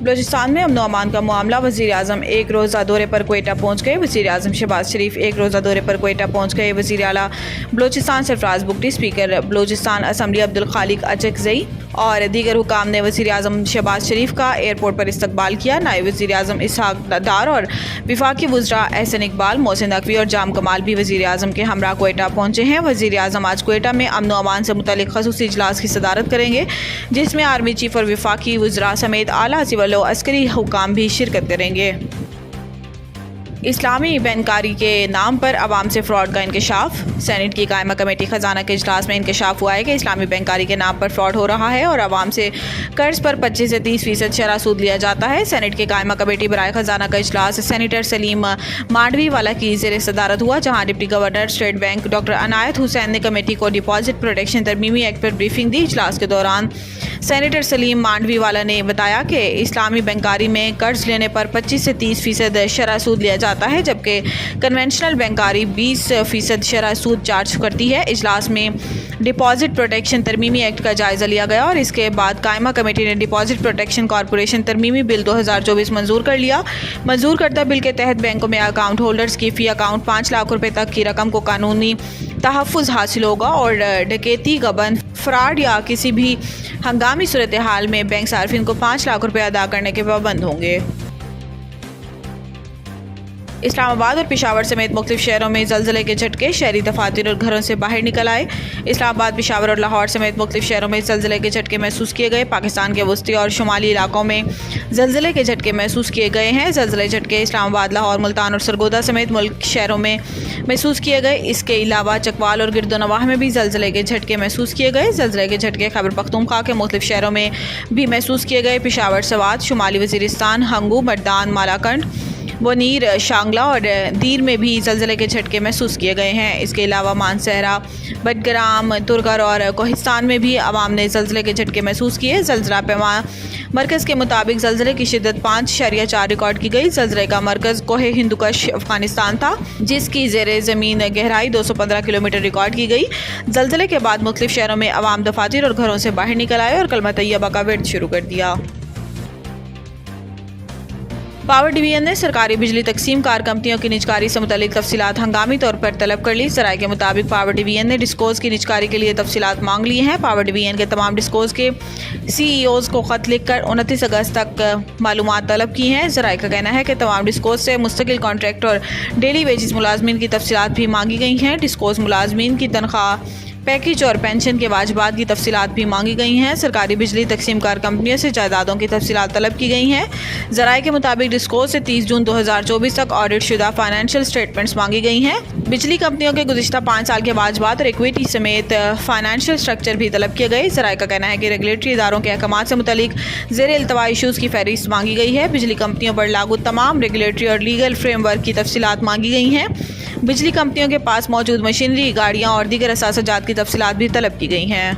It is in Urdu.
بلوچستان میں امن و امان کا معاملہ، وزیر اعظم ایک روزہ دورے پر کوئٹہ پہنچ گئے۔ وزیر اعظم شہباز شریف ایک روزہ دورے پر کوئٹہ پہنچ گئے۔ وزیر اعلیٰ بلوچستان سرفراز بگٹی، اسپیکر بلوچستان اسمبلی عبدالخالق اچکزئی اور دیگر حکام نے وزیر اعظم شہباز شریف کا ایئرپورٹ پر استقبال کیا۔ نائب وزیر اعظم اسحاق ڈار اور وفاقی وزراء احسن اقبال، محسن نقوی اور جام کمال بھی وزیر اعظم کے ہمراہ کوئٹہ پہنچے ہیں۔ وزیر اعظم آج کوئٹہ میں امن و امان سے متعلق خصوصی اجلاس کی صدارت کریں گے، جس میں آرمی چیف اور وفاقی وزراء سمیت اعلیٰ سول و عسکری حکام بھی شرکت کریں گے۔ اسلامی بینکاری کے نام پر عوام سے فراڈ کا انکشاف۔ سینیٹ کی قائمہ کمیٹی خزانہ کے اجلاس میں انکشاف ہوا ہے کہ اسلامی بینکاری کے نام پر فراڈ ہو رہا ہے اور عوام سے قرض پر 25 سے 30% شرح سود لیا جاتا ہے۔ سینیٹ کی قائمہ کمیٹی برائے خزانہ کا اجلاس سینیٹر سلیم مانڈوی والا کی زیر صدارت ہوا، جہاں deputy governor state bank doctor عنایت حسین نے کمیٹی کو ڈپازٹ پروٹیکشن ترمیمی ایکٹ پر بریفنگ دی۔ اجلاس کے دوران سینیٹر سلیم مانڈوی والا نے بتایا کہ اسلامی بینکاری میں قرض لینے پر 25 سے 30% شرح سود لیا جاتا ہے، جبکہ کنونشنل بینکاری 20% شرح سود چارج کرتی ہے۔ اجلاس میں ڈپازٹ پروٹیکشن ترمیمی ایکٹ کا جائزہ لیا گیا اور اس کے بعد قائمہ کمیٹی نے ڈپازٹ پروٹیکشن کارپوریشن ترمیمی بل 2024 منظور کر لیا۔ منظور کردہ بل کے تحت بینکوں میں اکاؤنٹ ہولڈرز کی فی اکاؤنٹ 5 لاکھ روپے تک کی رقم کو قانونی تحفظ حاصل ہوگا اور ڈکیتی، گبن، فراڈ یا کسی بھی ہنگامی صورتحال میں بینک صارفین کو 5 لاکھ روپے ادا کرنے کے پابند ہوں گے۔ اسلام آباد اور پشاور سمیت مختلف شہروں میں زلزلے کے جھٹکے، شہری دفاتر اور گھروں سے باہر نکل آئے۔ اسلام آباد، پشاور اور لاہور سمیت مختلف شہروں میں زلزلے کے جھٹکے محسوس کیے گئے۔ پاکستان کے وسطی اور شمالی علاقوں میں زلزلے کے جھٹکے محسوس کیے گئے ہیں۔ زلزلے جھٹکے اسلام آباد، لاہور، ملتان اور سرگودا سمیت ملک شہروں میں محسوس کیے گئے۔ اس کے علاوہ چکوال اور گرد و نواح میں بھی زلزلے کے جھٹکے محسوس کیے گئے۔ زلزلے کے جھٹکے خیبر پختونخوا کے مختلف شہروں میں بھی محسوس کیے گئے۔ پشاور، سوات، شمالی وزیرستان، ہنگو، مردان، مالاکنڈ، بونیر، شانگلہ اور دیر میں بھی زلزلے کے جھٹکے محسوس کیے گئے ہیں۔ اس کے علاوہ مانسہرہ، بٹگرام، ترگھر اور کوہستان میں بھی عوام نے زلزلے کے جھٹکے محسوس کیے۔ زلزلہ پیما مرکز کے مطابق زلزلے کی شدت 5.4 ریکارڈ کی گئی۔ زلزلے کا مرکز کوہ ہندوکش، افغانستان تھا، جس کی زیر زمین گہرائی 215 کلومیٹر ریکارڈ کی گئی۔ زلزلے کے بعد مختلف شہروں میں عوام دفاتر اور گھروں سے باہر نکل آئے اور کلمہ طیبہ کا ورد شروع کر دیا۔ پاور ڈویژن نے سرکاری بجلی تقسیم کار کمپنیوں کی نجکاری سے متعلق تفصیلات ہنگامی طور پر طلب کر لی۔ ذرائع کے مطابق پاور ڈویژن نے ڈسکوز کی نجکاری کے لیے تفصیلات مانگ لی ہیں۔ پاور ڈویژن کے تمام ڈسکوز کے سی ای اوز کو خط لکھ کر 29 اگست تک معلومات طلب کی ہیں۔ ذرائع کا کہنا ہے کہ تمام ڈسکوز سے مستقل کانٹریکٹ اور ڈیلی ویجز ملازمین کی تفصیلات بھی مانگی گئی ہیں۔ ڈسکوز ملازمین کی تنخواہ پیکیج اور پینشن کے واجبات کی تفصیلات بھی مانگی گئی ہیں۔ سرکاری بجلی تقسیم کار کمپنیوں سے جائیدادوں کی تفصیلات طلب کی گئی ہیں۔ ذرائع کے مطابق ڈسکوز سے 30 جون 2024 تک آڈٹ شدہ فائنینشیل اسٹیٹمنٹس مانگی گئی ہیں۔ بجلی کمپنیوں کے گزشتہ 5 سال کے واجبات اور ایکویٹی سمیت فائنینشیل اسٹرکچر بھی طلب کیے گئے۔ ذرائع کا کہنا ہے کہ ریگولیٹری اداروں کے احکامات سے متعلق زیر التواء ایشوز کی فہرست مانگی گئی ہے۔ بجلی کمپنیوں پر لاگو تمام ریگولیٹری اور لیگل فریم ورک کی تفصیلات مانگی گئی ہیں۔ بجلی کمپنیوں کے پاس موجود مشینری، گاڑیاں اور دیگر اثاثہ جات کی تفصیلات بھی طلب کی گئی ہیں۔